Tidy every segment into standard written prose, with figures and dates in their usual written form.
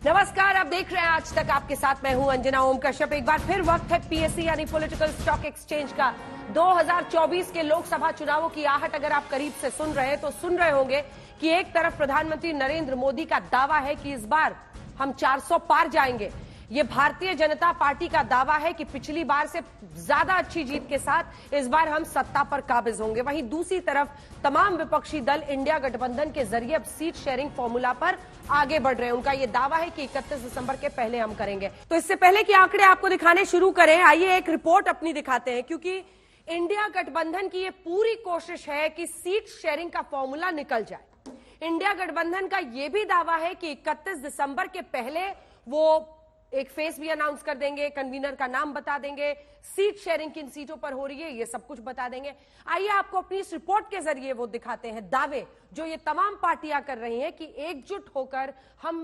नमस्कार, आप देख रहे हैं आज तक। आपके साथ मैं हूं अंजना ओम कश्यप। एक बार फिर वक्त है पीएससी यानी पॉलिटिकल स्टॉक एक्सचेंज का। 2024 के लोकसभा चुनावों की आहट अगर आप करीब से सुन रहे हैं तो सुन रहे होंगे कि एक तरफ प्रधानमंत्री नरेंद्र मोदी का दावा है कि इस बार हम 400 पार जाएंगे। ये भारतीय जनता पार्टी का दावा है कि पिछली बार से ज्यादा अच्छी जीत के साथ इस बार हम सत्ता पर काबिज होंगे। वहीं दूसरी तरफ तमाम विपक्षी दल इंडिया गठबंधन के जरिए अब सीट शेयरिंग फॉर्मूला पर आगे बढ़ रहे हैं। उनका यह दावा है कि 31 दिसंबर के पहले हम करेंगे। तो इससे पहले कि आंकड़े आपको दिखाने शुरू करें, आइए एक रिपोर्ट अपनी दिखाते हैं, क्योंकि इंडिया गठबंधन की यह पूरी कोशिश है कि सीट शेयरिंग का फॉर्मूला निकल जाए। इंडिया गठबंधन का यह भी दावा है कि 31 दिसंबर के पहले वो एक फेस भी अनाउंस कर देंगे, कन्वीनर का नाम बता देंगे, सीट शेयरिंग किन सीटों पर हो रही है ये सब कुछ बता देंगे। आइए आपको अपनी इस रिपोर्ट के जरिए वो दिखाते हैं दावे जो ये तमाम पार्टियां कर रही हैं कि एकजुट होकर हम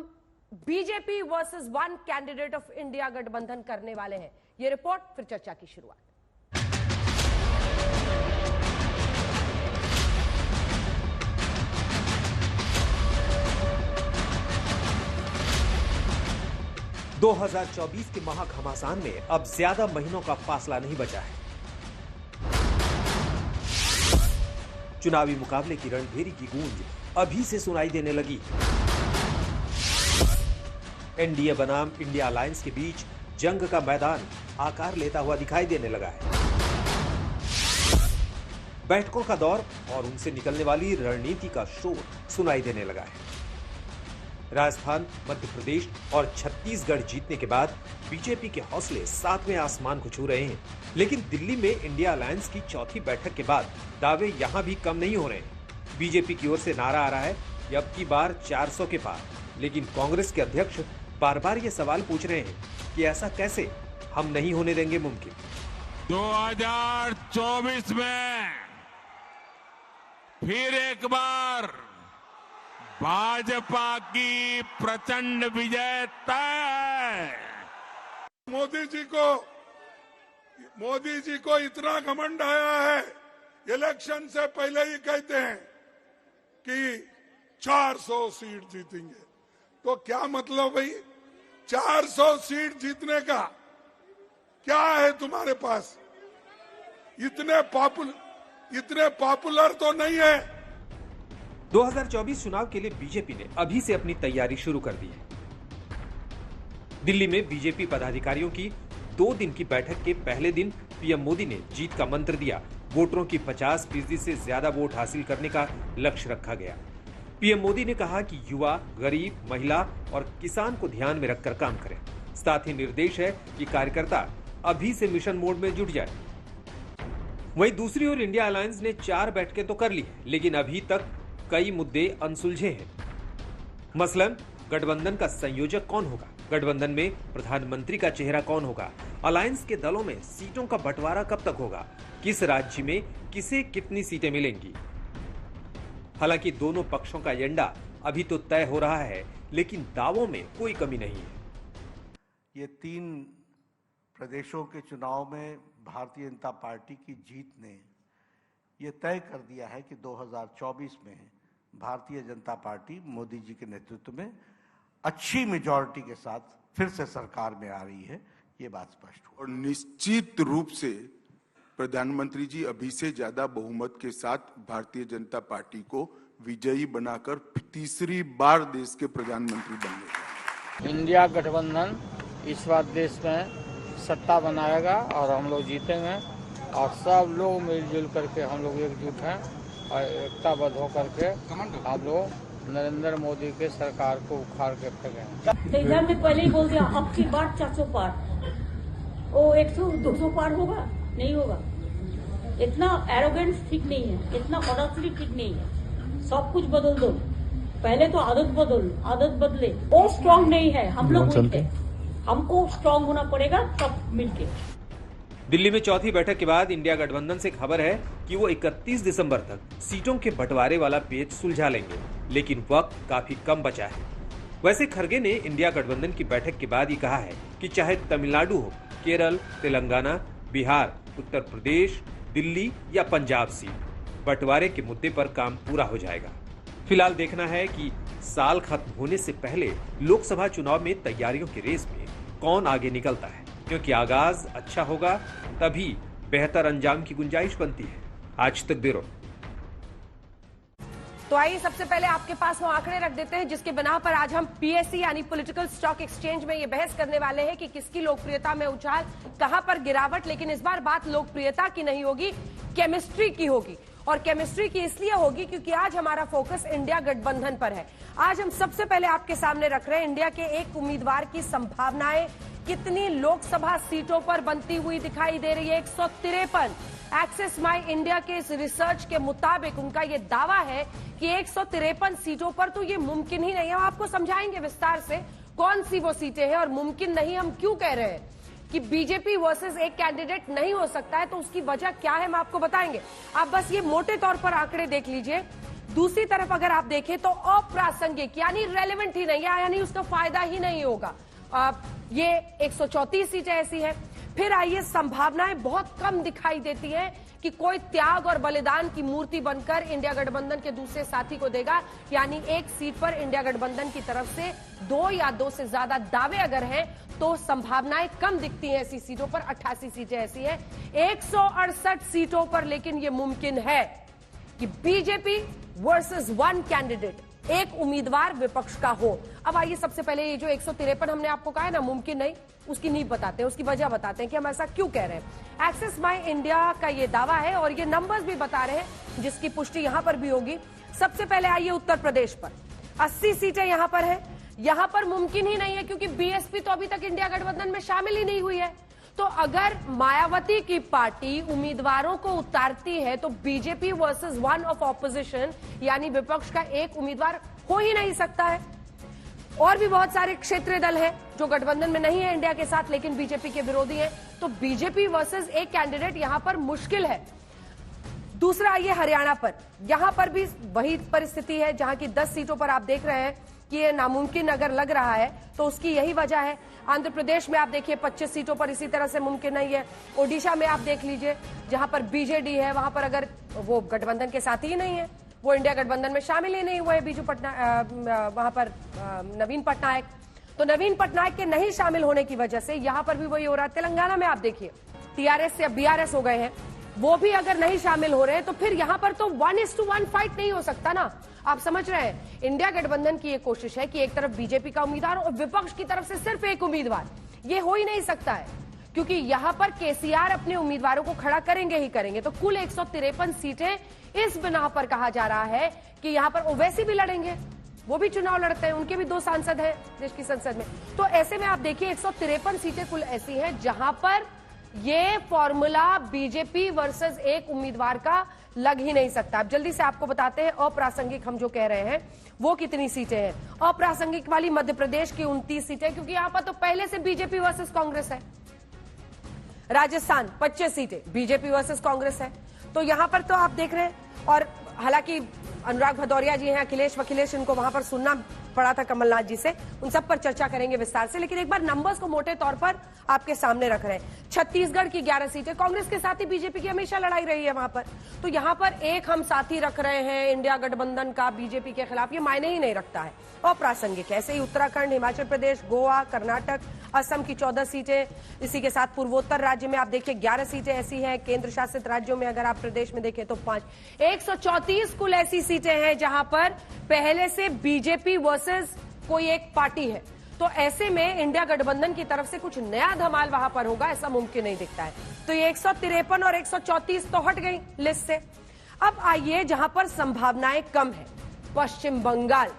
BJP versus one candidate of India गठबंधन करने वाले हैं। ये रिपोर्ट, फिर चर्चा की शुरुआत। – 2024 के महाघमासान में अब ज्यादा महीनों का फासला नहीं बचा है। चुनावी मुकाबले की रणभेरी की गूंज अभी से सुनाई देने लगी। एनडीए बनाम इंडिया अलायंस के बीच जंग का मैदान आकार लेता हुआ दिखाई देने लगा है। बैठकों का दौर और उनसे निकलने वाली रणनीति का शोर सुनाई देने लगा है। राजस्थान, मध्य प्रदेश और छत्तीसगढ़ जीतने के बाद बीजेपी के हौसले सातवें आसमान को छू रहे हैं। लेकिन दिल्ली में इंडिया अलायंस की चौथी बैठक के बाद दावे यहां भी कम नहीं हो रहे हैं। बीजेपी की ओर से नारा आ रहा है कि अब की बार 400 के पार, लेकिन कांग्रेस के अध्यक्ष बार बार ये सवाल पूछ रहे हैं कि ऐसा कैसे, हम नहीं होने देंगे मुमकिन। 2024 में फिर एक बार भाजपा की प्रचंड विजय तय। मोदी जी को इतना घमंड आया है, इलेक्शन से पहले ही कहते हैं कि 400 सीट जीतेंगे। तो क्या मतलब भाई, 400 सीट जीतने का क्या है तुम्हारे पास? इतने पॉपुलर तो नहीं है। 2024 चुनाव के लिए बीजेपी ने अभी से अपनी तैयारी शुरू कर दी है। दिल्ली में बीजेपी पदाधिकारियों की 2 दिन की बैठक के पहले दिन पीएम मोदी ने जीत का मंत्र दिया। वोटरों की 50% से ज्यादा वोट हासिल करने का लक्ष्य रखा गया। पीएम मोदी ने कहा कि युवा, गरीब, महिला और किसान को ध्यान में रखकर काम करें। साथ ही निर्देश है कि कार्यकर्ता अभी से मिशन मोड में जुट जाए। वहीं दूसरी ओर इंडिया अलायंस ने 4 बैठकें तो कर ली, लेकिन अभी तक कई मुद्दे अनसुलझे हैं। मसलन गठबंधन का संयोजक कौन होगा, गठबंधन में प्रधानमंत्री का चेहरा कौन होगा, अलायंस के दलों में सीटों का बंटवारा कब तक होगा, किस राज्य में किसे कितनी सीटें मिलेंगी। हालांकि दोनों पक्षों का एजेंडा अभी तो तय हो रहा है, लेकिन दावों में कोई कमी नहीं है। ये 3 प्रदेशों के चुनाव में भारतीय जनता पार्टी की जीत ने ये तय कर दिया है कि 2024 में भारतीय जनता पार्टी मोदी जी के नेतृत्व में अच्छी मेजॉरिटी के साथ फिर से सरकार में आ रही है। ये बात स्पष्ट हो। और निश्चित रूप से प्रधानमंत्री जी अभी से ज्यादा बहुमत के साथ भारतीय जनता पार्टी को विजयी बनाकर तीसरी बार देश के प्रधानमंत्री बनेंगे। इंडिया गठबंधन इस बार देश में सत्ता बनाएगा और हम लोग जीतेंगे और सब लोग मिलजुल करके हम लोग एकजुट हैं और एकताबद्ध होकर के हम लोग नरेंद्र मोदी के सरकार को उखाड़ के फेंकेंगे। तो इधर में पहले ही बोल दिया अब की बार 400 पार, वो 100-200 पार होगा, नहीं होगा। इतना एरोगेंस ठीक नहीं है, इतना ऑडेसिटी ठीक नहीं है। सब कुछ बदल दो, पहले तो आदत बदले। वो स्ट्रांग नहीं है, हम लोग वीक है, हमको स्ट्रांग होना पड़ेगा सब मिलके। दिल्ली में चौथी बैठक के बाद इंडिया गठबंधन से खबर है कि वो 31 दिसंबर तक सीटों के बंटवारे वाला पेच सुलझा लेंगे, लेकिन वक्त काफी कम बचा है। वैसे खरगे ने इंडिया गठबंधन की बैठक के बाद ये कहा है कि चाहे तमिलनाडु हो, केरल, तेलंगाना, बिहार, उत्तर प्रदेश, दिल्ली या पंजाब सीट, बंटवारे के मुद्दे पर काम पूरा हो जाएगा। फिलहाल देखना है कि साल खत्म होने से पहले लोकसभा चुनाव में तैयारियों की रेस में कौन आगे निकलता है, क्योंकि आगाज अच्छा होगा तभी बेहतर अंजाम की गुंजाइश बनती है। आज तक ब्यूरो। तो आइए सबसे पहले आपके पास वो आंकड़े रख देते हैं जिसके बिना पर आज हम पीएससी यानी पॉलिटिकल स्टॉक एक्सचेंज में ये बहस करने वाले हैं कि किसकी लोकप्रियता में उछाल, कहां पर गिरावट। लेकिन इस बार बात लोकप्रियता की नहीं होगी, केमिस्ट्री की होगी। और केमिस्ट्री की इसलिए होगी क्योंकि आज हमारा फोकस इंडिया गठबंधन पर है। आज हम सबसे पहले आपके सामने रख रहे हैं इंडिया के एक उम्मीदवार की संभावनाएं कितनी लोकसभा सीटों पर बनती हुई दिखाई दे रही है। 153। एक्सेस माई इंडिया के इस रिसर्च के मुताबिक उनका यह दावा है कि 153 सीटों पर तो ये मुमकिन ही नहीं है। हम आपको समझाएंगे विस्तार से कौन सी वो सीटें हैं और मुमकिन नहीं हम क्यों कह रहे हैं कि बीजेपी वर्सेस एक कैंडिडेट नहीं हो सकता है, तो उसकी वजह क्या है हम आपको बताएंगे। आप बस ये मोटे तौर पर आंकड़े देख लीजिए। दूसरी तरफ अगर आप देखें तो अप्रासंगिक यानी रेलेवेंट ही नहीं है, यानी उसका फायदा ही नहीं होगा। ये 134 सीटें ऐसी है। फिर आइए, संभावनाएं बहुत कम दिखाई देती है कि कोई त्याग और बलिदान की मूर्ति बनकर इंडिया गठबंधन के दूसरे साथी को देगा, यानी एक सीट पर इंडिया गठबंधन की तरफ से 2 या 2 से ज्यादा दावे अगर हैं तो संभावनाएं कम दिखती हैं ऐसी सीटों पर। 88 सीटें ऐसी हैं 168 सीटों पर, लेकिन यह मुमकिन है कि बीजेपी वर्सेस 1 कैंडिडेट, एक उम्मीदवार विपक्ष का हो। अब आइए सबसे पहले ये जो 153 हमने आपको कहा है ना मुमकिन नहीं, उसकी नींव बताते हैं, उसकी वजह बताते हैं कि हम ऐसा क्यों कह रहे हैं। एक्सेस माई इंडिया का ये दावा है और ये नंबर्स भी बता रहे हैं जिसकी पुष्टि यहां पर भी होगी। सबसे पहले आइए उत्तर प्रदेश पर 80 सीटें यहां पर है। यहां पर मुमकिन ही नहीं है क्योंकि बीएसपी तो अभी तक इंडिया गठबंधन में शामिल ही नहीं हुई है। तो अगर मायावती की पार्टी उम्मीदवारों को उतारती है तो बीजेपी वर्सेस 1 ऑफ ऑपोजिशन यानी विपक्ष का एक उम्मीदवार हो ही नहीं सकता है। और भी बहुत सारे क्षेत्रीय दल हैं जो गठबंधन में नहीं है इंडिया के साथ लेकिन बीजेपी के विरोधी हैं, तो बीजेपी वर्सेस एक कैंडिडेट यहां पर मुश्किल है। दूसरा आइए हरियाणा पर, यहां पर भी वही परिस्थिति है जहां की 10 सीटों पर आप देख रहे हैं कि ये नामुमकिन अगर लग रहा है तो उसकी यही वजह है। आंध्र प्रदेश में आप देखिए 25 सीटों पर इसी तरह से मुमकिन नहीं है। ओडिशा में आप देख लीजिए जहां पर बीजेडी है वहां पर अगर वो गठबंधन के साथ ही नहीं है, वो इंडिया गठबंधन में शामिल ही नहीं हुए है बीजू वहां पर नवीन पटनायक, तो नवीन पटनायक के नहीं शामिल होने की वजह से यहां पर भी वही हो रहा है। तेलंगाना में आप देखिए टीआरएस से बीआरएस हो गए हैं, वो भी अगर नहीं शामिल हो रहे हैं तो फिर यहां पर तो 1:1 फाइट नहीं हो सकता ना। आप समझ रहे हैं, इंडिया गठबंधन की ये कोशिश है कि एक तरफ बीजेपी का उम्मीदवार और विपक्ष की तरफ से सिर्फ एक उम्मीदवार, ये हो ही नहीं सकता है क्योंकि यहां पर केसीआर अपने उम्मीदवारों को खड़ा करेंगे ही करेंगे। तो कुल 153 सीटें इस बिना पर कहा जा रहा है कि यहां पर ओवैसी भी लड़ेंगे, वो भी चुनाव लड़ते हैं, उनके भी 2 सांसद हैं देश की संसद में। तो ऐसे में आप देखिए 153 सीटें कुल ऐसी हैं जहां पर ये फॉर्मूला बीजेपी वर्सेस एक उम्मीदवार का लग ही नहीं सकता। अब जल्दी से आपको बताते हैं अप्रासंगिक हम जो कह रहे हैं वो कितनी सीटें हैं। अप्रासंगिक वाली मध्य प्रदेश की 29 सीटें, क्योंकि यहां पर तो पहले से बीजेपी वर्सेस कांग्रेस है। राजस्थान 25 सीटें बीजेपी वर्सेस कांग्रेस है, तो यहां पर तो आप देख रहे हैं। और हालांकि अनुराग भदौरिया जी हैं, अखिलेश इनको वहां पर सुनना पड़ा था कमलनाथ जी से, उन सब पर चर्चा करेंगे विस्तार से। लेकिन एक बार नंबर्स को मोटे तौर पर आपके सामने रख रहे हैं। छत्तीसगढ़ की 11 सीटें, कांग्रेस के साथ ही बीजेपी की हमेशा लड़ाई रही है वहां पर, तो यहां पर एक हम साथी रख रहे हैं इंडिया गठबंधन का बीजेपी के खिलाफ, ये मायने ही नहीं रखता है, अप्रासंगिक है। ऐसे ही उत्तराखंड, हिमाचल प्रदेश, गोवा, कर्नाटक, असम की 14 सीटें, इसी के साथ पूर्वोत्तर राज्य में आप देखिए 11 सीटें ऐसी हैं। केंद्र शासित राज्यों में अगर आप प्रदेश में देखें तो 5, 134 कुल ऐसी सीटें हैं जहां पर पहले से बीजेपी वर्सेस कोई एक पार्टी है। तो ऐसे में इंडिया गठबंधन की तरफ से कुछ नया धमाल वहां पर होगा ऐसा मुमकिन नहीं दिखता है। तो ये 153 और 134 तो हट गई लिस्ट से। अब आइए जहां पर संभावनाएं कम है, पश्चिम बंगाल।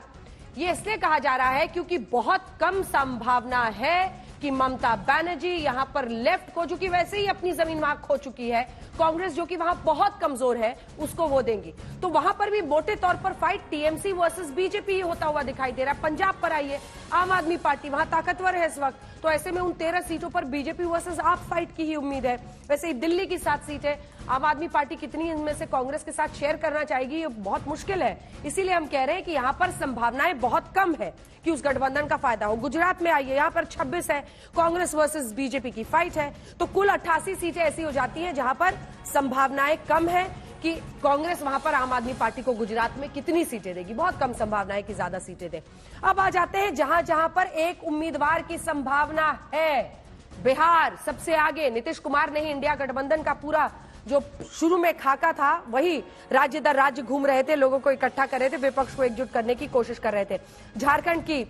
ये इसलिए कहा जा रहा है क्योंकि बहुत कम संभावना है कि ममता बनर्जी यहां पर लेफ्ट को, जो कि वैसे ही अपनी जमीन वहां खो चुकी है, कांग्रेस जो कि वहां बहुत कमजोर है, उसको वो देंगी। तो वहां पर भी मोटे तौर पर फाइट टीएमसी वर्सेस बीजेपी होता हुआ दिखाई दे रहा है। पंजाब पर आइए, आम आदमी पार्टी वहां ताकतवर है इस वक्त, तो ऐसे में उन 13 सीटों पर बीजेपी वर्सेस आप फाइट की ही उम्मीद है। वैसे ही दिल्ली की 7 सीटें, आम आदमी पार्टी कितनी इनमें से कांग्रेस के साथ शेयर करना चाहेगी, ये बहुत मुश्किल है। इसीलिए हम कह रहे हैं कि यहां पर संभावनाएं बहुत कम है कि उस गठबंधन का फायदा हो। गुजरात में आइए, यहां पर 26 है, कांग्रेस वर्सेस बीजेपी की फाइट है, तो कुल 88 सीटें ऐसी हो जाती हैं जहां पर संभावनाएं कम है कि कांग्रेस वहां पर आम आदमी पार्टी को गुजरात में कितनी सीटें देगी। बहुत कम संभावना है कि ज्यादा सीटें दे। अब आ जाते हैं जहां जहां पर एक उम्मीदवार की संभावना है। बिहार सबसे आगे, नीतीश कुमार ने ही इंडिया गठबंधन का पूरा जो शुरू में खाका था वही राज्य दर राज्य घूम रहे थे, लोगों को इकट्ठा कर रहे थे, विपक्ष को एकजुट करने की कोशिश कर रहे थे। झारखंड की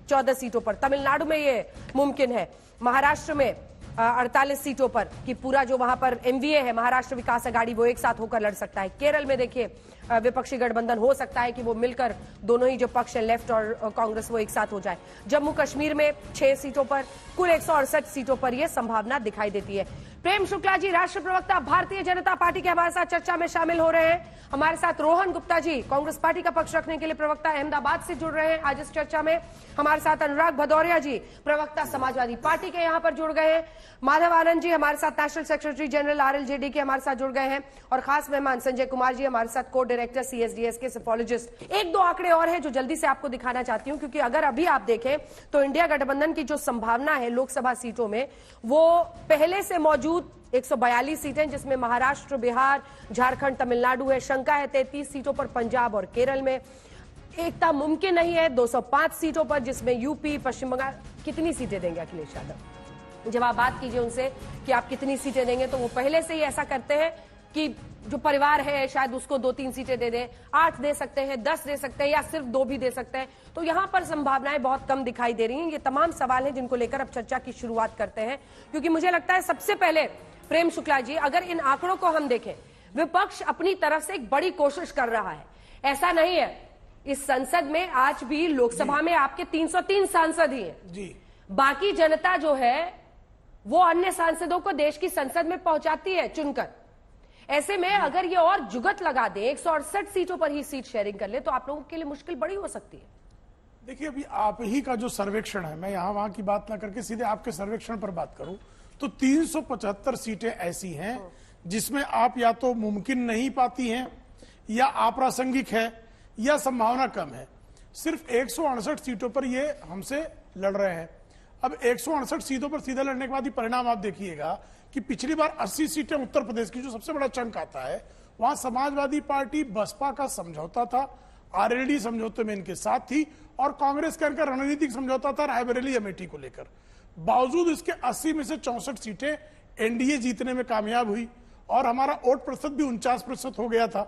14 सीटों पर, तमिलनाडु में ये मुमकिन है, महाराष्ट्र में 48 सीटों पर कि पूरा जो वहां पर एमवीए है, महाराष्ट्र विकास अघाड़ी, वो एक साथ होकर लड़ सकता है। केरल में देखिए विपक्षी गठबंधन हो सकता है कि वो मिलकर दोनों ही जो पक्ष है लेफ्ट और कांग्रेस वो एक साथ हो जाए। जम्मू कश्मीर में 6 सीटों पर, कुल 168 सीटों पर यह संभावना दिखाई देती है। प्रेम शुक्ला जी, राष्ट्रीय प्रवक्ता भारतीय जनता पार्टी के हमारे साथ चर्चा में शामिल हो रहे हैं। हमारे साथ रोहन गुप्ता जी, कांग्रेस पार्टी का पक्ष रखने के लिए प्रवक्ता अहमदाबाद से जुड़ रहे हैं आज इस चर्चा में। हमारे साथ अनुराग भदौरिया जी, प्रवक्ता समाजवादी पार्टी के यहां पर जुड़ गए हैं। माधव आनंद जी हमारे साथ नेशनल सेक्रेटरी जनरल आरएलजेडी के हमारे साथ जुड़ गए हैं। और खास मेहमान संजय कुमार जी हमारे साथ को डायरेक्टर सीएसडीएस के सेफोलॉजिस्ट। एक दो आंकड़े और है जो जल्दी से आपको दिखाना चाहती हूं, क्योंकि अगर अभी आप देखें तो इंडिया गठबंधन की जो संभावना है लोकसभा सीटों में, वो पहले से मौजूद 142 सीटें, जिसमें महाराष्ट्र, बिहार, झारखंड, तमिलनाडु है। शंका है 33 सीटों पर पंजाब और केरल में। एकता मुमकिन नहीं है 205 सीटों पर, जिसमें यूपी, पश्चिम बंगाल। कितनी सीटें देंगे अखिलेश यादव? जब आप बात कीजिए उनसे कि आप कितनी सीटें देंगे, तो वो पहले से ही ऐसा करते हैं कि जो परिवार है शायद उसको 2-3 सीटें दे दें, 8 दे सकते हैं, 10 दे सकते हैं, या सिर्फ 2 भी दे सकते हैं। तो यहां पर संभावनाएं बहुत कम दिखाई दे रही हैं। ये तमाम सवाल हैं जिनको लेकर अब चर्चा की शुरुआत करते हैं, क्योंकि मुझे लगता है सबसे पहले प्रेम शुक्ला जी, अगर इन आंकड़ों को हम देखें, विपक्ष अपनी तरफ से एक बड़ी कोशिश कर रहा है। ऐसा नहीं है, इस संसद में आज भी लोकसभा में आपके 303 सांसद ही हैं जी। बाकी जनता जो है वो अन्य सांसदों को देश की संसद में पहुंचाती है चुनकर। ऐसे में अगर ये और जुगत लगा दे, 168 सीटों पर ही सीट शेयरिंग कर ले, तो आप लोगों के लिए मुश्किल बड़ी हो सकती है। देखिए, अभी आप ही का जो सर्वेक्षण है, मैं यहां वहां की बात ना करके सीधे आपके सर्वेक्षण पर बात करूं, तो 375 सीटें ऐसी हैं जिसमें आप या तो मुमकिन नहीं पाती हैं, या अप्रासंगिक है, या संभावना कम है। सिर्फ 168 सीटों पर ये हमसे लड़ रहे हैं। अब 168 सीटों पर सीधे लड़ने के बाद ही परिणाम आप देखिएगा कि पिछली बार 80 सीटें उत्तर प्रदेश की, जो सबसे बड़ा चंक आता है, वहां समाजवादी पार्टी बसपा का समझौता था, आरएलडी समझौते में इनके साथ थी, और कांग्रेस का इनका रणनीतिक समझौता था रायबरेली अमेठी को लेकर। बावजूद इसके 80 में से 64 सीटें एनडीए जीतने में कामयाब हुई, और हमारा वोट प्रतिशत भी 49% हो गया था।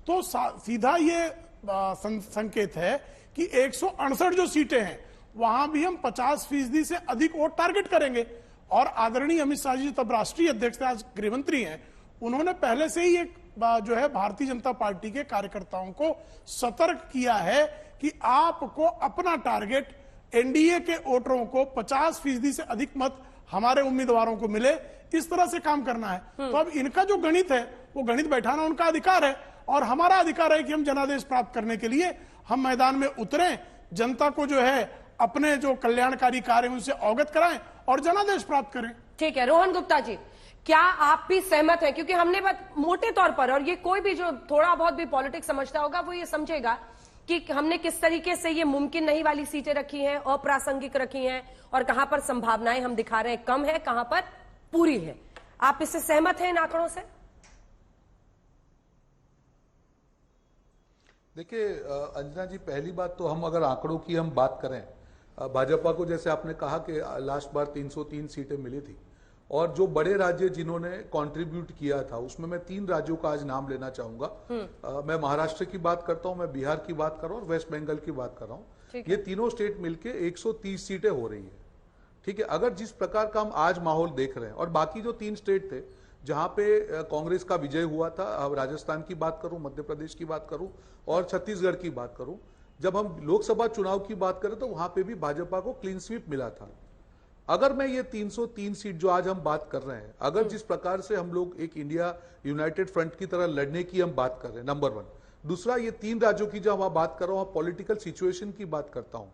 तो सीधा ये संकेत है कि 168 जो सीटें हैं वहां भी हम 50% से अधिक वोट टारगेट करेंगे। और आदरणीय अमित शाह जी तब राष्ट्रीय अध्यक्ष थे, आज गृहमंत्री हैं, उन्होंने पहले से ही एक जो है भारतीय जनता पार्टी के कार्यकर्ताओं को सतर्क किया है कि आपको अपना टारगेट एनडीए के वोटरों को 50% से अधिक मत हमारे उम्मीदवारों को मिले, इस तरह से काम करना है। तो अब इनका जो गणित है वो गणित बैठाना उनका अधिकार है, और हमारा अधिकार है कि हम जनादेश प्राप्त करने के लिए हम मैदान में उतरें, जनता को जो है अपने जो कल्याणकारी कार्य उनसे अवगत कराएं और जनादेश प्राप्त करें। ठीक है, रोहन गुप्ता जी, क्या आप भी सहमत हैं? क्योंकि हमने मोटे तौर पर, और ये कोई भी जो थोड़ा बहुत भी पॉलिटिक्स समझता होगा वो ये समझेगा कि हमने किस तरीके से ये मुमकिन नहीं वाली सीटें रखी हैं, अप्रासंगिक रखी हैं, और कहां पर संभावनाएं हम दिखा रहे हैं कम है, कहां पर पूरी है। आप इससे सहमत हैं इन आंकड़ों से? देखिए अंजना जी, पहली बात तो हम अगर आंकड़ों की हम बात करें, भाजपा को जैसे आपने कहा कि लास्ट बार 303 सीटें मिली थी, और जो बड़े राज्य जिन्होंने कंट्रीब्यूट किया था उसमें मैं 3 राज्यों का आज नाम लेना चाहूंगा। मैं महाराष्ट्र की बात करता हूं, मैं बिहार की बात कर रहा हूं, और वेस्ट बंगाल की बात कर रहा हूं। ये तीनों स्टेट मिलके 130 सीटें हो रही है। ठीक है, अगर जिस प्रकार का हम आज माहौल देख रहे हैं, और बाकी जो 3 स्टेट थे जहां पे कांग्रेस का विजय हुआ था, अब राजस्थान की बात करूं, मध्य प्रदेश की बात करूं, और छत्तीसगढ़ की बात करूं, जब हम लोकसभा चुनाव की बात करें तो वहां पे भी भाजपा को क्लीन स्वीप मिला था। अगर मैं ये 303 सीट जो आज हम बात कर रहे हैं, अगर जिस प्रकार से हम लोग एक इंडिया यूनाइटेड फ्रंट की तरह लड़ने की हम बात कर रहे हैं, नंबर 1। दूसरा, ये 3 राज्यों की जब मैं बात कर रहा हूं, पॉलिटिकल सिचुएशन की बात करता हूं,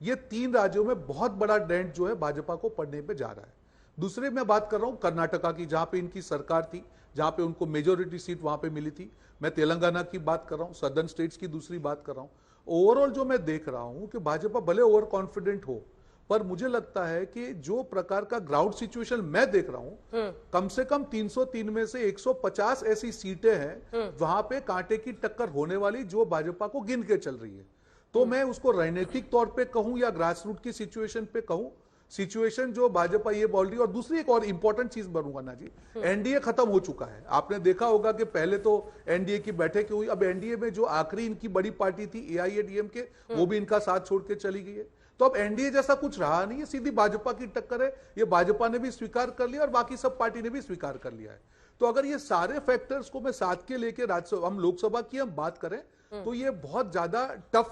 ये 3 राज्यों में बहुत बड़ा डेंट जो है भाजपा को पड़ने पे जा रहा है। दूसरे मैं बात कर रहा हूं कर्नाटका की, जहां पे इनकी सरकार थी, जहां पे उनको मेजोरिटी सीट वहां पे मिली थी। मैं तेलंगाना की बात कर रहा हूं, सदर्न स्टेट्स की दूसरी बात कर रहा हूं। ओवरऑल जो मैं देख रहा हूं कि भाजपा भले ओवर कॉन्फिडेंट हो, पर मुझे लगता है कि जो प्रकार का ग्राउंड सिचुएशन मैं देख रहा हूं, कम से कम 303 में से 150 ऐसी सीटें हैं वहां पे कांटे की टक्कर होने वाली, जो भाजपा को गिन के चल रही है। तो मैं उसको राजनीतिक तौर पे कहूं या ग्रास रूट की सिचुएशन पे कहूं, सिचुएशन जो भाजपा ये बोल रही है। और दूसरी एक और इंपॉर्टेंट चीज बनूंगा ना जी, एनडीए खत्म हो चुका है। आपने देखा होगा कि पहले तो एनडीए की बैठक हुई, अब एनडीए में जो आखिरी इनकी बड़ी पार्टी थी एआईएडीएमके, वो भी इनका साथ छोड़ के चली गई है। तो अब एनडीए जैसा कुछ रहा नहीं है, सीधी भाजपा की टक्कर है। ये भाजपा ने भी स्वीकार कर लिया और बाकी सब पार्टी ने भी स्वीकार कर लिया है। तो अगर ये सारे फैक्टर्स को मैं साथ के लेके राज्यसभा, हम लोकसभा की हम बात करें तो ये बहुत ज्यादा टफ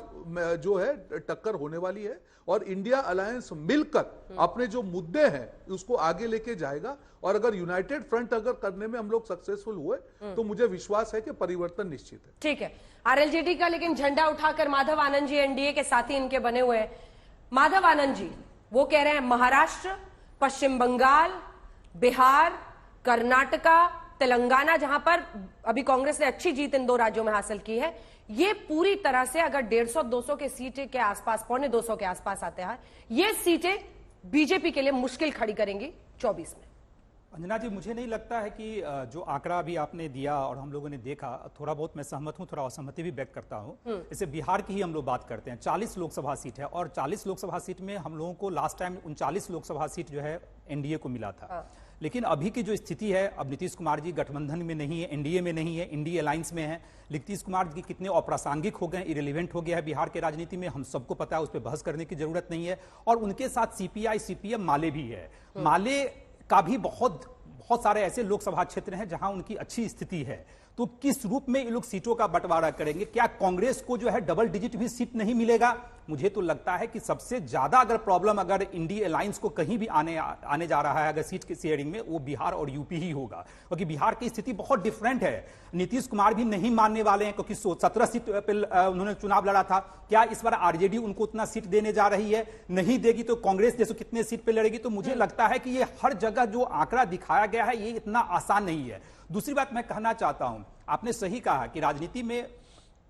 जो है टक्कर होने वाली है। और इंडिया अलायंस मिलकर अपने जो मुद्दे हैं उसको आगे लेके जाएगा। और अगर यूनाइटेड फ्रंट अगर करने में हम लोग सक्सेसफुल हुए तो मुझे विश्वास है कि परिवर्तन निश्चित है। ठीक है, आरएलजेडी का लेकिन झंडा उठाकर माधव आनंद जी एनडीए के साथी इनके बने हुए हैं। माधव आनंद जी वो कह रहे हैं महाराष्ट्र, पश्चिम बंगाल, बिहार, कर्नाटका, तेलंगाना, जहां पर अभी कांग्रेस ने अच्छी जीत इन 2 राज्यों में हासिल की है, ये पूरी तरह से अगर 150-200 के सीटें के आसपास, 125 के आसपास आते हैं, ये सीटें बीजेपी के लिए मुश्किल खड़ी करेंगी 24 में। अंजना जी, मुझे नहीं लगता है कि जो आंकड़ा अभी आपने दिया और हम लोगों ने देखा, थोड़ा बहुत मैं सहमत हूं, थोड़ा असहमति भी व्यक्त करता हूं। जैसे बिहार की ही हम लोग बात करते हैं, 40 लोकसभा सीट है और 40 लोकसभा सीट में हम लोगों को लास्ट टाइम 39 लोकसभा सीट जो है एनडीए को मिला था। लेकिन अभी की जो स्थिति है, अब नीतीश कुमार जी गठबंधन में नहीं है, एनडीए में नहीं है, इंडिया अलायंस में है। नीतीश कुमार जी कितने अप्रासंगिक हो गए, इरेलीवेंट हो गया है बिहार के राजनीति में, हम सबको पता है, उस पर बहस करने की जरूरत नहीं है। और उनके साथ सीपीआई सीपीएम माले भी है। माले का भी बहुत सारे ऐसे लोकसभा क्षेत्र हैं जहां उनकी अच्छी स्थिति है। तो किस रूप में ये लोग सीटों का बंटवारा करेंगे? क्या कांग्रेस को जो है डबल डिजिट भी सीट नहीं मिलेगा? मुझे तो लगता है कि सबसे ज्यादा अगर प्रॉब्लम अगर इंडिया अलायंस को कहीं भी आने जा रहा है अगर सीट की शेयरिंग में, वो बिहार और यूपी ही होगा, क्योंकि बिहार की स्थिति बहुत डिफरेंट है। नीतीश कुमार भी नहीं मानने वाले हैं, क्योंकि 17 सीट पे उन्होंने चुनाव लड़ा था। क्या इस बार आरजेडी उनको उतना सीट देने जा रही है? नहीं देगी तो कांग्रेस जैसे कितने सीट पे लड़ेगी? तो मुझे लगता है कि ये हर जगह जो आंकड़ा दिखाया गया है ये इतना आसान नहीं है। दूसरी बात मैं कहना चाहता हूं, आपने सही कहा कि राजनीति में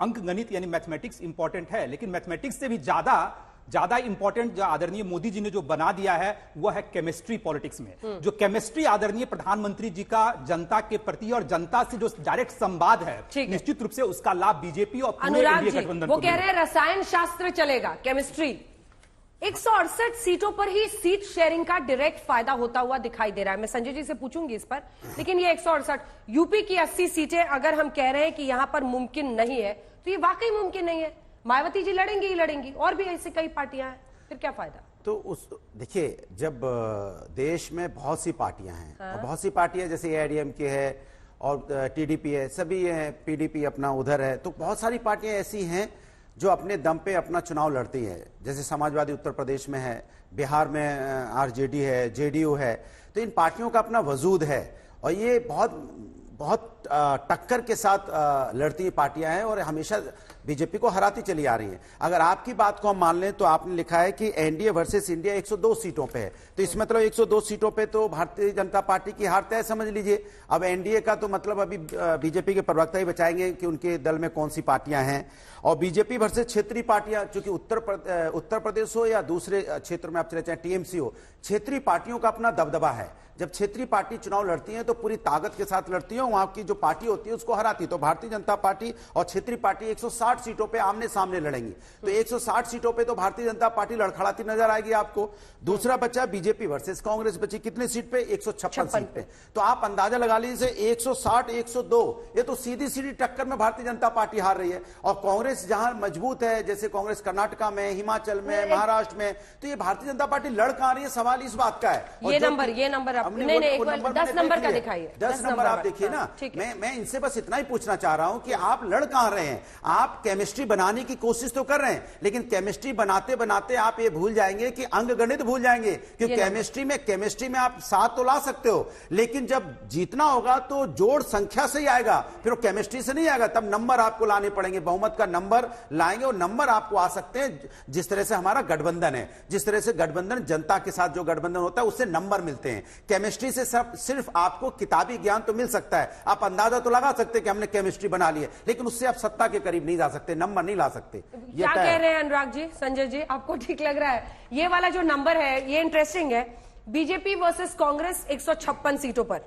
अंक गणित यानी मैथमेटिक्स इंपॉर्टेंट है, लेकिन मैथमेटिक्स से भी ज्यादा इंपॉर्टेंट जो आदरणीय मोदी जी ने जो बना दिया है वो है केमिस्ट्री पॉलिटिक्स में। जो केमिस्ट्री आदरणीय प्रधानमंत्री जी का जनता के प्रति और जनता से जो डायरेक्ट संवाद है, निश्चित रूप से उसका लाभ बीजेपी और पूरे एनडीए गठबंधन को वो कह रहे हैं रसायन शास्त्र चलेगा, केमिस्ट्री। 168 सीटों पर ही सीट शेयरिंग का डायरेक्ट फायदा होता हुआ दिखाई दे रहा है। मैं संजय जी से पूछूंगी इस पर, लेकिन ये 168 यूपी की 80 सीटें अगर हम कह रहे हैं कि यहां पर मुमकिन नहीं है, तो ये वाकई मुमकिन नहीं है। मायावती जी लड़ेंगी ही लड़ेंगी, और भी ऐसे कई पार्टियां हैं, फिर क्या फायदा? तो उस देखिए, जब देश में बहुत सी पार्टियां हैं, और बहुत सी पार्टियां जैसे एआईएडीएम के है और टीडीपी है, सभी है, पीडीपी अपना उधर है, तो बहुत सारी पार्टियां ऐसी हैं जो अपने दम पे अपना चुनाव लड़ती है। जैसे समाजवादी उत्तर प्रदेश में है, बिहार में आरजेडी है, जेडीयू है। तो इन पार्टियों का अपना वजूद है और ये बहुत टक्कर के साथ लड़ती पार्टियां हैं और हमेशा बीजेपी को हराती चली आ रही है। अगर आपकी बात को हम मान लें तो आपने लिखा है कि एनडीए वर्सेस इंडिया 102 सीटों पे है, तो इसमें मतलब 102 सीटों पे तो भारतीय जनता पार्टी की हार तय समझ लीजिए। अब एनडीए का तो मतलब अभी बीजेपी के प्रवक्ता ही बचाएंगे कि उनके दल में कौन सी पार्टियां हैं। और बीजेपी वर्सेस क्षेत्रीय पार्टियां, चूंकि उत्तर प्रदेश हो या दूसरे क्षेत्र में आप चले चाहे टीएमसी हो, क्षेत्रीय पार्टियों का अपना दबदबा है। जब क्षेत्रीय पार्टी चुनाव लड़ती है तो पूरी ताकत के साथ लड़ती है, वहां की जो पार्टी होती है उसको हराती है। तो भारतीय जनता पार्टी और क्षेत्रीय पार्टी 160 सीटों पे आमने सामने लड़ेंगी। तो 160 सीटों पे तो भारतीय जनता पार्टी लड़खड़ाती नजर आएगी आपको। दूसरा बच्चा बीजेपी वर्सेस कांग्रेस बची कितने सीट पे? 156 सीट पे। तो आप अंदाजा लगा लीजिए 160 102, ये तो सीधी सीधी टक्कर में भारतीय जनता पार्टी हार रही है। और कांग्रेस जहां मजबूत है, जैसे कांग्रेस कर्नाटका में, हिमाचल में, महाराष्ट्र में, तो ये भारतीय जनता पार्टी लड़ कहां रही है, सवाल इस बात का है। ये नंबर नहीं, एक बार 10 नंबर का दिखाइए। 10 नंबर आप देखिए ना। मैं इनसे बस इतना ही पूछना चाह रहा हूं कि आप लड़ कहां रहे हैं? आप केमिस्ट्री बनाने की कोशिश तो कर रहे हैं, लेकिन केमिस्ट्री बनाते बनाते आप ये भूल जाएंगे कि अंक गणित भूल जाएंगे। क्योंकि केमिस्ट्री में आप 7 तो ला सकते हो, लेकिन जब जीतना होगा तो जोड़ संख्या से ही आएगा, फिर वो केमिस्ट्री से नहीं आएगा। तब नंबर आपको लाने पड़ेंगे, बहुमत का नंबर लाएंगे और नंबर आपको आ सकते हैं। जिस तरह से हमारा गठबंधन है, जिस तरह से गठबंधन जनता के साथ जो गठबंधन होता है उससे नंबर मिलते हैं। केमिस्ट्री से सिर्फ आपको किताबी ज्ञान तो मिल सकता है, आप अंदाजा तो लगा सकते हैं कि हमने केमिस्ट्री बना ली है, लेकिन उससे आप सत्ता के करीब नहीं जा सकते, नंबर नहीं ला सकते। क्या कह रहे हैं अनुराग जी? संजय जी, आपको ठीक लग रहा है? ये वाला जो नंबर है ये इंटरेस्टिंग है। बीजेपी वर्सेस कांग्रेस 156 सीटों पर,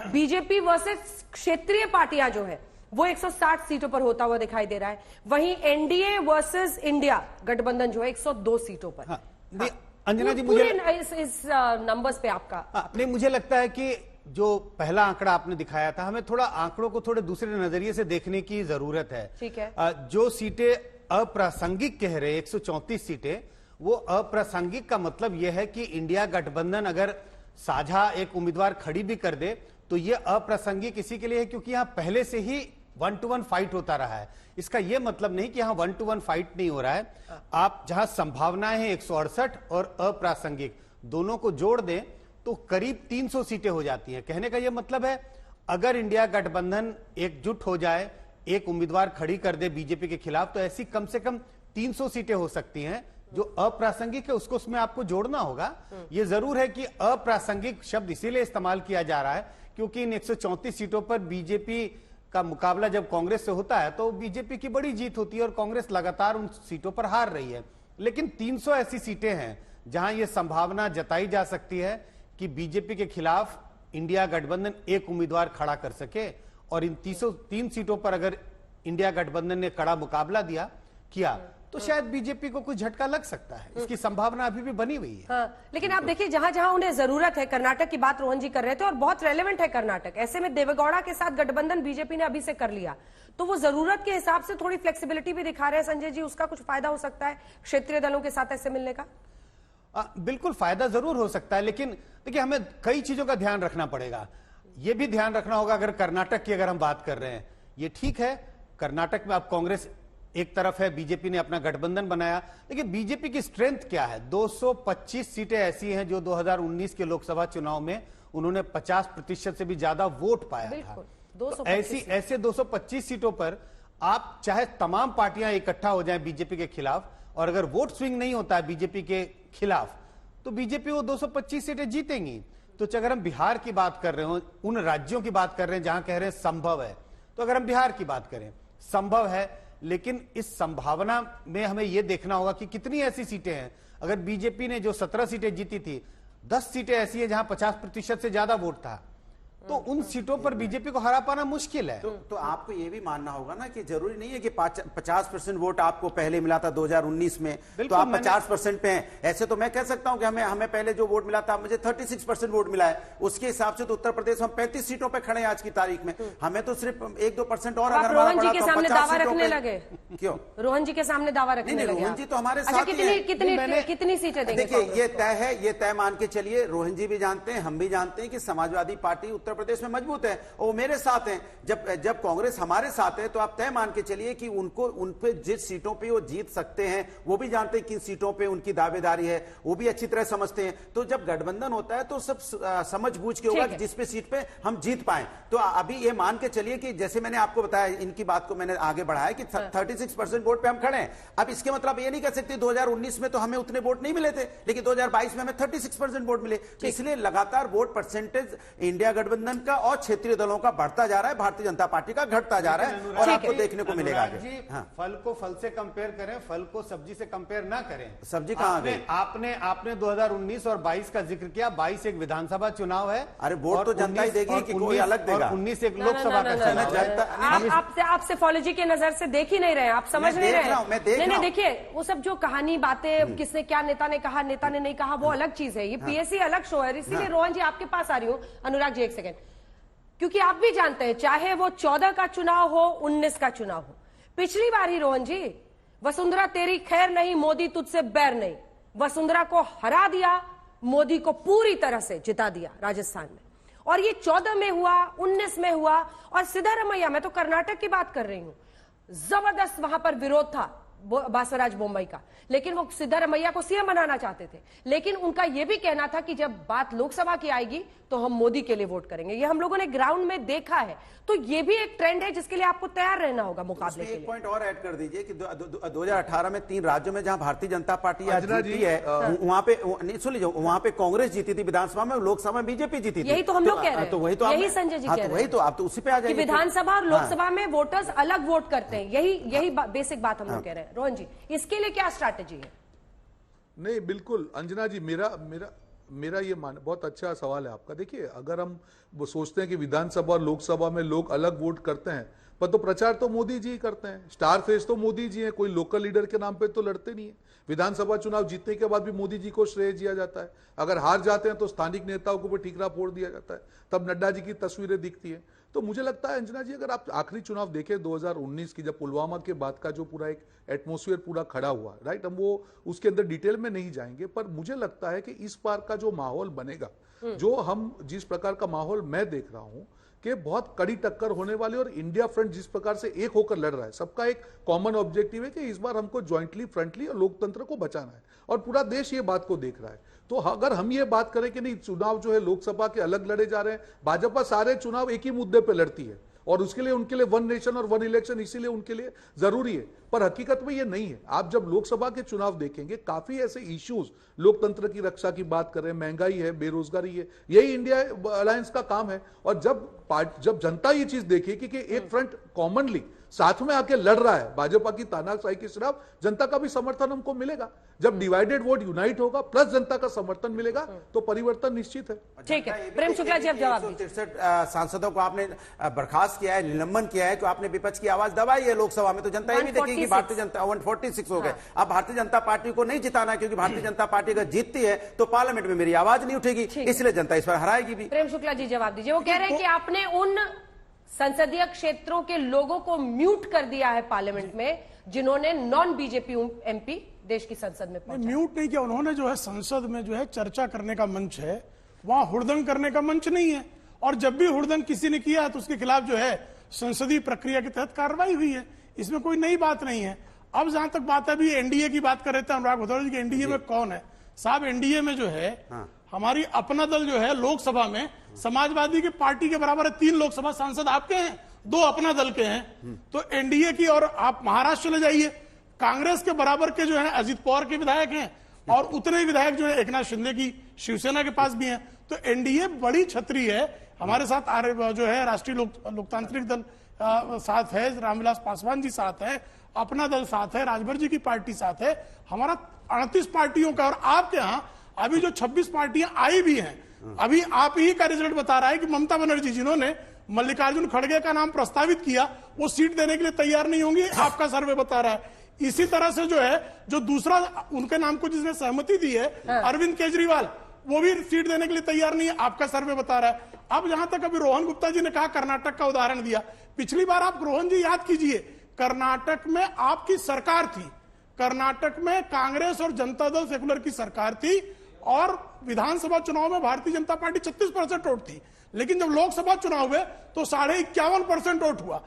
बीजेपी वर्सेस क्षेत्रीय पार्टियां जो है वो 160 सीटों पर होता हुआ दिखाई दे रहा है। वहीं एनडीए वर्सेस इंडिया गठबंधन जो है 102 सीटों पर। अंजना जी, मुझे इस नंबर्स पे आपका नहीं, मुझे लगता है कि जो पहला आंकड़ा आपने दिखाया था, हमें थोड़ा आंकड़ों को थोड़े दूसरे नजरिए से देखने की जरूरत है। ठीक है। जो सीटें अप्रासंगिक कह रहे 134 सीटें, वो अप्रासंगिक का मतलब यह है कि इंडिया गठबंधन अगर साझा एक उम्मीदवार खड़ी भी कर दे तो यह अप्रासंगिक इसी के लिए है क्योंकि यहां पहले से ही 1-to-1 फाइट होता रहा है। इसका यह मतलब नहीं कि यहां 1-to-1 फाइट नहीं हो रहा है। आप जहां संभावनाएं हैं 168 और अप्रासंगिक दोनों को जोड़ दें तो करीब 300 सीटें हो जाती हैं। कहने का यह मतलब है अगर इंडिया गठबंधन एकजुट हो जाए, एक उम्मीदवार खड़ी कर दे बीजेपी के खिलाफ, तो ऐसी कम से कम 300 सीटें हो सकती हैं। जो अप्रासंगिक है उसको उसमें आपको जोड़ना होगा। यह जरूर है कि अप्रासंगिक शब्द इसीलिए इस्तेमाल किया जा रहा है क्योंकि इन 134 सीटों पर बीजेपी का मुकाबला जब कांग्रेस से होता है तो बीजेपी की बड़ी जीत होती है और कांग्रेस लगातार उन सीटों पर हार रही है। लेकिन 300 ऐसी सीटें हैं जहां यह संभावना जताई जा सकती है कि बीजेपी के खिलाफ इंडिया गठबंधन एक उम्मीदवार खड़ा कर सके और इन 303 सीटों पर अगर इंडिया गठबंधन ने कड़ा मुकाबला किया तो शायद बीजेपी को कुछ झटका लग सकता है। इसकी संभावना अभी भी बनी हुई है। हाँ, लेकिन आप देखिए जहां जहां उन्हें जरूरत है, कर्नाटक की बात रोहन जी कर रहे थे और बहुत रेलेवेंट है कर्नाटक। ऐसे में देवेगौड़ा के साथ गठबंधन बीजेपी ने अभी से कर लिया तो वो जरूरत के हिसाब से थोड़ी फ्लेक्सिबिलिटी भी दिखा रहे हैं। संजय जी, उसका कुछ फायदा हो सकता है क्षेत्रीय दलों के साथ ऐसे मिलने का? बिल्कुल फायदा जरूर हो सकता है, लेकिन देखिए हमें कई चीजों का ध्यान रखना पड़ेगा। यह भी ध्यान रखना होगा, अगर कर्नाटक की अगर हम बात कर रहे हैं, ये ठीक है कर्नाटक में अब कांग्रेस एक तरफ है, बीजेपी ने अपना गठबंधन बनाया, लेकिन बीजेपी की स्ट्रेंथ क्या है? 225 सीटें ऐसी हैं जो 2019 के लोकसभा चुनाव में उन्होंने 50% से भी ज्यादा वोट पाया था। तो ऐसे 225 सीटों पर आप चाहे तमाम पार्टियां इकट्ठा हो जाएं बीजेपी के खिलाफ, और अगर वोट स्विंग नहीं होता है बीजेपी के खिलाफ तो बीजेपी वो 225 सीटें जीतेंगी। तो अगर हम बिहार की बात कर रहे हो, उन राज्यों की बात कर रहे हैं जहां कह रहे हैं संभव है, तो अगर हम बिहार की बात करें संभव है, लेकिन इस संभावना में हमें यह देखना होगा कि कितनी ऐसी सीटें हैं। अगर बीजेपी ने जो 17 सीटें जीती थी, 10 सीटें ऐसी हैं जहां 50% से ज्यादा वोट था, तो उन सीटों पर बीजेपी को हरा पाना मुश्किल है। तो आपको यह भी मानना होगा ना कि जरूरी नहीं है कि 50% वोट आपको पहले मिला था 2019 में तो आप 50% पे हैं। ऐसे तो मैं कह सकता हूं कि हमें पहले जो वोट मिला था, मुझे 36% वोट मिला है, उसके हिसाब से तो उत्तर प्रदेश हम 35 सीटों पर खड़े हैं आज की तारीख में। हमें तो सिर्फ 1-2% और अगर रोहन जी के सामने दावा रखने लगे। क्यों रोहन जी के सामने दावा रखने लगे? रोहन जी तो हमारे साथ कितनी सीटें देंगे? देखिए ये तय है, ये तय मान के चलिए, रोहन जी भी जानते हैं, हम भी जानते हैं कि समाजवादी पार्टी उत्तर प्रदेश में मजबूत है और वो मेरे साथ हैं। जब कांग्रेस हमारे साथ है तो आप तय मान के चलिए कि उन पे जिस सीटों पे वो जीत सकते हैं वो भी जानते हैं किन सीटों पे उनकी दावेदारी है, वो भी अच्छी तरह समझते हैं। तो जब गठबंधन होता है तो सब समझ बूझ के होगा कि जिस पे सीट पे हम जीत पाए। तो अभी ये मान के चलिए कि जैसे मैंने आपको बताया, इनकी बात को मैंने आगे बढ़ाया कि 36% वोट पे हम खड़े हैं। अब इसके मतलब ये नहीं कह सकते 2019 में तो हमें उतने वोट नहीं मिले थे, लेकिन 2022 में हमें 36% वोट मिले। तो इसलिए लगातार वोट परसेंटेज इंडिया गठबंधन का और क्षेत्रीय दलों का बढ़ता जा रहा है, भारतीय जनता पार्टी का घटता जा रहा है, और आपको देखने को मिलेगा। फल को फल से कंपेयर करें, फल को सब्जी से कंपेयर ना करें। सब्जी कहां गई? आपने 2019 और 22 का जिक्र किया। 22 एक विधानसभा चुनाव है। अरे वोट तो जनता ही देगी कि कोई अलग देगा। 19 एक लोकसभा का चुनाव है। आप सेफोलॉजी की नजर से देख ही नहीं रहे, आप समझ नहीं रहे। नहीं, देखिए वो सब जो कहानी बातें, किसने क्या नेता ने कहा, नेता ने नहीं कहा, वो अलग चीज है। ये पीएससी अलग शो है। इसीलिए रोहन जी आपके पास आ रही हूं। अनुराग जी एक सेकंड, क्योंकि आप भी जानते हैं चाहे वो 14 का चुनाव हो, 19 का चुनाव हो, पिछली बार ही रोहन जी वसुंधरा तेरी खैर नहीं, मोदी तुझसे बैर नहीं, वसुंधरा को हरा दिया, मोदी को पूरी तरह से जिता दिया राजस्थान में। और ये 14 में हुआ, 19 में हुआ, और सिद्धारमैया, मैं तो कर्नाटक की बात कर रही हूं, जबरदस्त वहां पर विरोध था बासवराज बोम्बई का, लेकिन वो सिद्धारमैया को सीएम बनाना चाहते थे। लेकिन उनका यह भी कहना था कि जब बात लोकसभा की आएगी तो हम मोदी के लिए वोट करेंगे। ये हम लोगों ने ग्राउंड में देखा है। तो ये भी एक ट्रेंड है जिसके लिए आपको तैयार रहना होगा मुकाबले के लिए। एक पॉइंट और ऐड कर दीजिए कि 2018 में 3 राज्यों में जहां भारतीय जनता पार्टी आज जीती है, वहां पे नहीं सुन लीजिए, वहां पे कांग्रेस जीती थी विधानसभा में, लोकसभा में बीजेपी जीती थी। यही तो हम लोग कह रहे हैं, तो वही तो यही संजय जी कह रहे हैं, वही तो आप तो उसी पे आ जाएंगे। विधानसभा और लोकसभा में वोटर्स अलग वोट करते हैं, यही बेसिक बात हम लोग कह रहे हैं। रोहन जी, इसके लिए क्या स्ट्रैटेजी है? नहीं, बिल्कुल अंजना जी, मेरा ये बहुत अच्छा सवाल है आपका। देखिए, अगर हम वो सोचते हैं कि विधानसभा और लोकसभा में लोग अलग वोट करते हैं, पर तो प्रचार तो मोदी जी ही करते हैं, स्टार फेस तो मोदी जी हैं, कोई लोकल लीडर के नाम पे तो लड़ते नहीं है। विधानसभा चुनाव जीतने के बाद भी मोदी जी को श्रेय दिया जाता है। अगर हार जाते हैं तो स्थानिक नेताओं को भी ठीकरा फोड़ दिया जाता है, तब नड्डा जी की तस्वीरें दिखती हैं। तो मुझे लगता है अंजना जी, अगर आप आखिरी चुनाव देखें 2019 की, जब पुलवामा के बाद का जो पूरा एक एटमॉस्फेयर पूरा खड़ा हुआ, राइट, हम वो उसके अंदर डिटेल में नहीं जाएंगे, पर मुझे लगता है कि इस बार का जो माहौल बनेगा, जो हम जिस प्रकार का माहौल मैं देख रहा हूं कि बहुत कड़ी टक्कर होने वाली, और इंडिया फ्रंट जिस प्रकार से एक होकर लड़ रहा है, सबका एक कॉमन ऑब्जेक्टिव है कि इस बार हमको ज्वाइंटली फ्रंटली और लोकतंत्र को बचाना है, और पूरा देश ये बात को देख रहा है। तो अगर हम ये बात करें कि नहीं, चुनाव जो है लोकसभा के अलग लड़े जा रहे हैं, भाजपा सारे चुनाव एक ही मुद्दे पे लड़ती है, और उसके लिए उनके लिए वन नेशन और वन इलेक्शन इसीलिए उनके लिए जरूरी है, पर हकीकत में ये नहीं है। आप जब लोकसभा के चुनाव देखेंगे, काफी ऐसे इश्यूज, लोकतंत्र की रक्षा की बात करें, महंगाई है, बेरोजगारी है, यही इंडिया अलायंस का काम है। और जब जनता ये चीज देखेगी कि एक फ्रंट कॉमनली साथ में आके लड़ रहा है भाजपा की तानाशाही के खिलाफ, जनता का भी समर्थन हमको मिलेगा। जब डिवाइडेड वोट यूनाइट होगा प्लस जनता का समर्थन मिलेगा तो परिवर्तन निश्चित है। ठीक है, प्रेम शुक्ला जी, अब जवाब दीजिए। 163 सांसदों को आपने बर्खास्त किया है, निलंबन किया है, तो आपने विपक्ष की आवाज दबाई है लोकसभा में, तो जनता ये भी देखेगी भारतीय जनता 146 हो गए। अब भारतीय जनता पार्टी को नहीं जिताना, क्योंकि भारतीय जनता पार्टी अगर जीतती है तो पार्लियामेंट में मेरी आवाज नहीं उठेगी, इसलिए जनता इस पर हराएगी भी। प्रेम शुक्ला जी जवाब दीजिए। वो कह रहे हैं कि आपने उन संसदीय क्षेत्रों के लोगों को म्यूट कर दिया है पार्लियामेंट में जिन्होंने नॉन बीजेपी एमपी देश की संसद में पहुंचा। म्यूट नहीं किया उन्होंने, जो है संसद में जो है चर्चा करने का मंच है, वहां हुड़दंग करने का मंच नहीं है। और जब भी हुड़दंग किसी ने किया तो उसके खिलाफ जो है संसदीय प्रक्रिया के तहत कार्रवाई हुई है, इसमें कोई नई बात नहीं है। अब जहां तक बात है, अभी एनडीए की बात कर रहे थे अनुराग भदौरिया जी, एनडीए में कौन है साहब? एनडीए में जो है हमारी अपना दल जो है लोकसभा में समाजवादी की पार्टी के बराबर है, 3 लोकसभा सांसद आपके हैं, 2 अपना दल के हैं। तो एनडीए की, और आप महाराष्ट्र चले जाइए, कांग्रेस के बराबर के जो है अजित पवार के विधायक हैं, और उतने विधायक जो है एकनाथ शिंदे की शिवसेना के पास भी हैं। तो एनडीए बड़ी छतरी है। हमारे साथ जो है राष्ट्रीय लोकतांत्रिक दल साथ है, रामविलास पासवान जी साथ है, अपना दल साथ है, राजभर जी की पार्टी साथ है, हमारा 38 पार्टियों का। और आपके यहाँ अभी जो 26 पार्टियां आई भी हैं, अभी आप ही का रिजल्ट बता रहा है कि ममता बनर्जी जिन्होंने मल्लिकार्जुन खड़गे का नाम प्रस्तावित किया, वो सीट देने के लिए तैयार नहीं होंगी, आपका सर्वे बता रहा है। इसी तरह से जो है, जो दूसरा उनके नाम को जिसने सहमति दी है, अरविंद केजरीवाल, वो भी सीट देने के लिए तैयार नहीं है, आपका सर्वे बता रहा है। अब जहां तक अभी रोहन गुप्ता जी ने कहा, कर्नाटक का उदाहरण दिया, पिछली बार आप रोहन जी याद कीजिए, कर्नाटक में आपकी सरकार थी, कर्नाटक में कांग्रेस और जनता दल सेकुलर की सरकार थी, और विधानसभा चुनाव में भारतीय जनता पार्टी 36% वोट थी। लेकिन जब लोकसभा चुनाव हुए तो 51.5% वोट हुआ,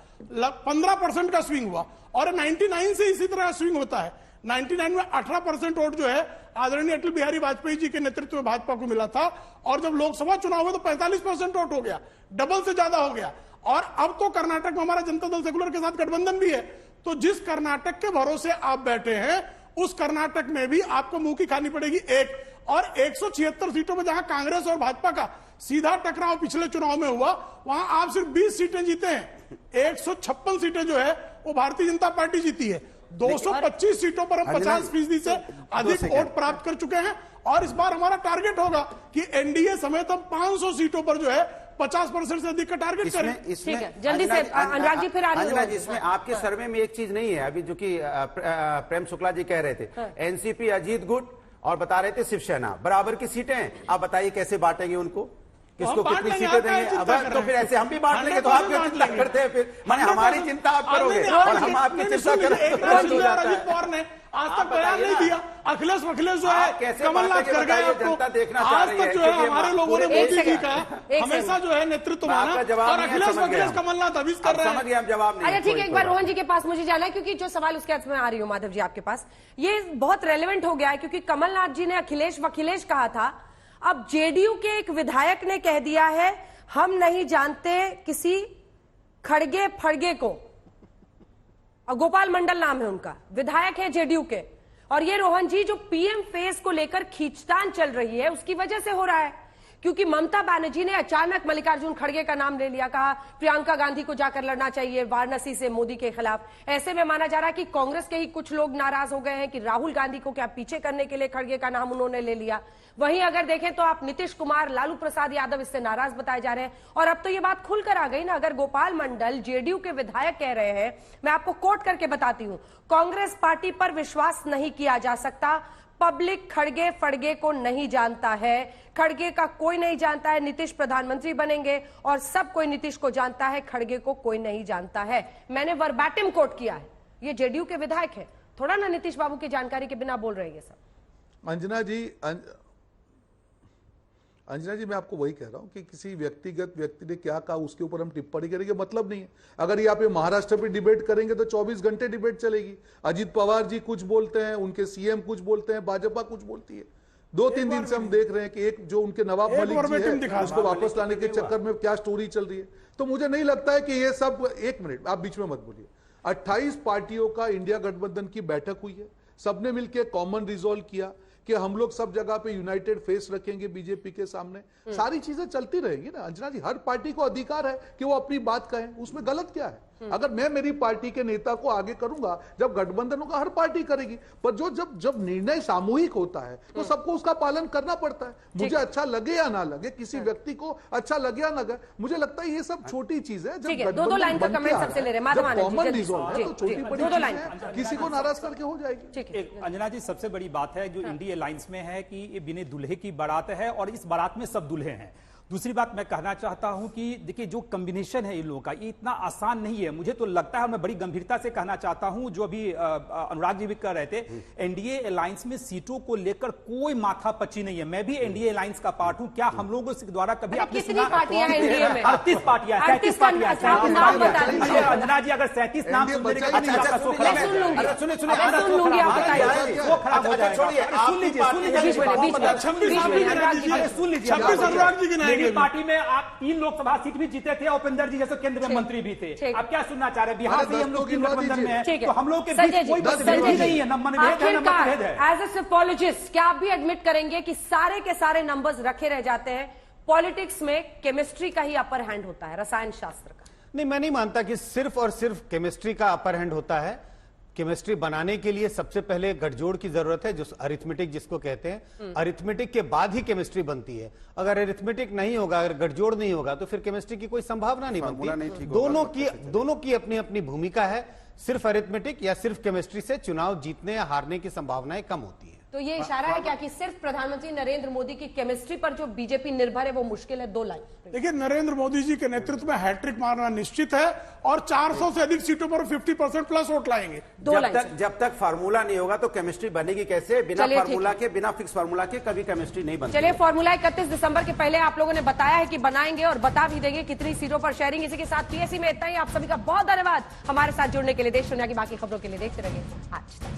15% का स्विंग हुआ। और 99 से इसी तरह स्विंग होता है। 99 में 18% वोट जो है आदरणीय अटल बिहारी वाजपेयी जी के नेतृत्व में भाजपा को मिला था, और जब लोकसभा चुनाव हुआ तो 45% वोट हो गया, डबल से ज्यादा हो गया। और अब तो कर्नाटक में हमारा जनता दल सेकुलर के साथ गठबंधन भी है। तो जिस कर्नाटक के भरोसे आप बैठे हैं, उस कर्नाटक में भी आपको मुंह की खानी पड़ेगी एक। और 176 सीटों में जहां कांग्रेस और भाजपा का सीधा टकराव पिछले चुनाव में हुआ, वहां आप सिर्फ 20 सीटें जीते हैं। 156 सीटें जो है वो भारतीय जनता पार्टी जीती है। 225 सीटों पर हम 50% से अधिक वोट प्राप्त कर चुके हैं। और इस बार हमारा टारगेट होगा कि एनडीए समेत हम 500 सीटों पर जो है 50% से अधिक का टारगेट करें। ठीक है, जल्दी से अनुराग जी, फिर अंजना जी, इसमें आपके सर्वे में एक चीज नहीं है अभी, जो कि प्रेम शुक्ला जी कह रहे थे, एनसीपी अजीत गुट और बता रहे थे शिवसेना बराबर की सीटें हैं। आप बताइए कैसे बांटेंगे उनको? किसको बांट कितनी लेंगे, सीटें आप क्या देंगे। चिंता अब कर तो रहे फिर हैं? ऐसे हम भी बांट लेंगे तो 100% आप क्यों बांट चिंता लेंगे। करते हैं फिर? माने हमारी चिंता आप करोगे और हम आपकी चिंता करें तो गलत हो जाता अजित है। पवार ने आज आप तक बयान बताइए नहीं ना। दिया। अखिलेश जो आप है कैसे कमलनाथ बातें कर गए बताइए, आपको। जनता देखना चाह आज रही तक है, जो है क्योंकि हमारे लोगों ने पूरे मोदी देश जी का- का हमेशा जो है नेतृत्व माना आपका जवाब और नहीं है, अखिलेश समझ गए हम। कमलनाथ अभी कर रहे समझ हैं। गए हम, जवाब नहीं अच्छा है, ठीक है, कोई एक बार बात रोहन जी के पास मुझे जाना है क्योंकि जो सवाल उसके अंत में आ रही हूँ माधव जी आपके पास, ये बहुत रेलेवेंट हो गया है क्योंकि कमलनाथ जी ने अखिलेश कहा था। अब जेडीयू के एक विधायक ने कह दिया है हम नहीं जानते किसी खड़गे फड़गे को, और गोपाल मंडल नाम है उनका, विधायक है जेडीयू के। और ये रोहन जी जो पीएम फेस को लेकर खींचतान चल रही है उसकी वजह से हो रहा है क्योंकि ममता बनर्जी ने अचानक मल्लिकार्जुन खड़गे का नाम ले लिया, कहा प्रियंका गांधी को जाकर लड़ना चाहिए वाराणसी से मोदी के खिलाफ। ऐसे में माना जा रहा है कि कांग्रेस के ही कुछ लोग नाराज हो गए हैं कि राहुल गांधी को क्या पीछे करने के लिए खड़गे का नाम उन्होंने ले लिया। वहीं अगर देखें तो आप नीतीश कुमार, लालू प्रसाद यादव इससे नाराज बताए जा रहे हैं। और अब तो ये बात खुलकर आ गई ना, अगर गोपाल मंडल जेडीयू के विधायक कह रहे हैं, मैं आपको कोट करके बताती हूं, कांग्रेस पार्टी पर विश्वास नहीं किया जा सकता, पब्लिक खड़गे फड़गे को नहीं जानता है, खड़गे का कोई नहीं जानता है, नीतीश प्रधानमंत्री बनेंगे और सब कोई नीतीश को जानता है, खड़गे को कोई नहीं जानता है। मैंने वर्बैटिम कोट किया है, ये जेडीयू के विधायक है, थोड़ा ना नीतीश बाबू की जानकारी के बिना बोल रहे हैं ये सब। अंजना जी मैं आपको वही कह रहा हूं कि किसी व्यक्तिगत व्यक्ति ने क्या कहा उसके ऊपर हम टिप्पणी करेंगे मतलब नहीं है। अगर यहाँ पे महाराष्ट्र पे डिबेट करेंगे तो 24 घंटे डिबेट चलेगी। अजित पवार जी कुछ बोलते हैं, उनके सीएम कुछ बोलते हैं, भाजपा कुछ बोलती है। 2-3 दिन से हम देख रहे हैं कि एक जो उनके नवाब मलिक जी है उसको वापस लाने के चक्कर में क्या स्टोरी चल रही है। तो मुझे नहीं लगता है कि ये सब, एक मिनट आप बीच में मत बोलिए, 28 पार्टियों का इंडिया गठबंधन की बैठक हुई है, सबने मिलकर कॉमन रिजोल्व किया कि हम लोग सब जगह पे यूनाइटेड फेस रखेंगे बीजेपी के सामने। सारी चीजें चलती रहेंगी ना अंजना जी, हर पार्टी को अधिकार है कि वो अपनी बात कहें, उसमें गलत क्या है। अगर मैं मेरी पार्टी के नेता को आगे करूंगा, जब गठबंधन होगा हर पार्टी करेगी, पर जब निर्णय सामूहिक होता है तो सबको उसका पालन करना पड़ता है। मुझे अच्छा लगे या ना लगे, किसी व्यक्ति को अच्छा लगे या ना लगे, मुझे लगता है ये सब छोटी चीज है। जब दो लाइन का कमेंट सबसे ले रहे हैं, जब कॉमन रिजॉल्व है तो छोटी बड़ी चीजें किसी को नाराज करके हो जाएगी। अंजना जी सबसे बड़ी बात है जो इंडिया अलायंस में है कि ये बिना दूल्हे की बारात है और इस बारात में सब दूल्हे हैं। दूसरी बात मैं कहना चाहता हूं कि देखिए जो कॉम्बिनेशन है इन लोगों का ये इतना आसान नहीं है। मुझे तो लगता है, मैं बड़ी गंभीरता से कहना चाहता हूं, जो अभी अनुराग जी भी कर रहे थे, एनडीए अलायंस में सीटों को लेकर कोई माथापच्ची नहीं है। मैं भी एनडीए अलायंस का पार्ट हूं। क्या हम लोगों के द्वारा कभी आपने सुना? 38 पार्टियां, 37 पार्टियां। अंजना जी अगर 37 नाम सुन लेंगे खराब हो जाएगा। सुन लीजिए, अनुराग जी की मेरी पार्टी में आप 3 लोकसभा सीट भी जीते थे, उपेंद्र जी जैसे केंद्रीय मंत्री भी थे। अब क्या सुनना चाह रहे हैं? बिहार से हम लोग गठबंधन में हैं, तो हम लोग के बीच कोई मतभेद नहीं है, न मनभेद है न मतभेद है। एज ए सिपोलॉजिस्ट क्या आप भी एडमिट करेंगे कि सारे के सारे नंबर्स रखे रह जाते हैं? पॉलिटिक्स में केमिस्ट्री का ही अपर हैंड होता है, रसायन शास्त्र का नहीं। मैं नहीं मानता कि सिर्फ और सिर्फ केमिस्ट्री का अपर हैंड होता है। केमिस्ट्री बनाने के लिए सबसे पहले गठजोड़ की जरूरत है, जो अरिथमेटिक जिसको कहते हैं। अरिथमेटिक के बाद ही केमिस्ट्री बनती है। अगर अरिथमेटिक नहीं होगा, अगर गठजोड़ नहीं होगा, तो फिर केमिस्ट्री की कोई संभावना नहीं बनती। दोनों की अपनी अपनी भूमिका है। सिर्फ अरिथमेटिक या सिर्फ केमिस्ट्री से चुनाव जीतने या हारने की संभावनाएं कम होती है। तो ये इशारा है क्या कि सिर्फ प्रधानमंत्री नरेंद्र मोदी की केमिस्ट्री पर जो बीजेपी निर्भर है वो मुश्किल है? 2 लाइन देखिए, नरेंद्र मोदी जी के नेतृत्व में हैट्रिक मारना निश्चित है और 400 से अधिक सीटों पर 50% प्लस वोट लाएंगे। जब तक फार्मूला नहीं होगा तो केमिस्ट्री बनेगी कैसे? बिना फार्मूला के, बिना फिक्स फार्मूला के कभी केमिस्ट्री नहीं बनती। चलिए, फार्मूला 31 दिसंबर के पहले आप लोगों ने बताया है कि बनाएंगे और बता भी देंगे कितनी सीटों पर शेयरिंग। इसी के साथ पीएससी में इतना ही। आप सभी का बहुत धन्यवाद हमारे साथ जुड़ने के लिए। देश दुनिया की बाकी खबरों के लिए देखते रहिए आज तक।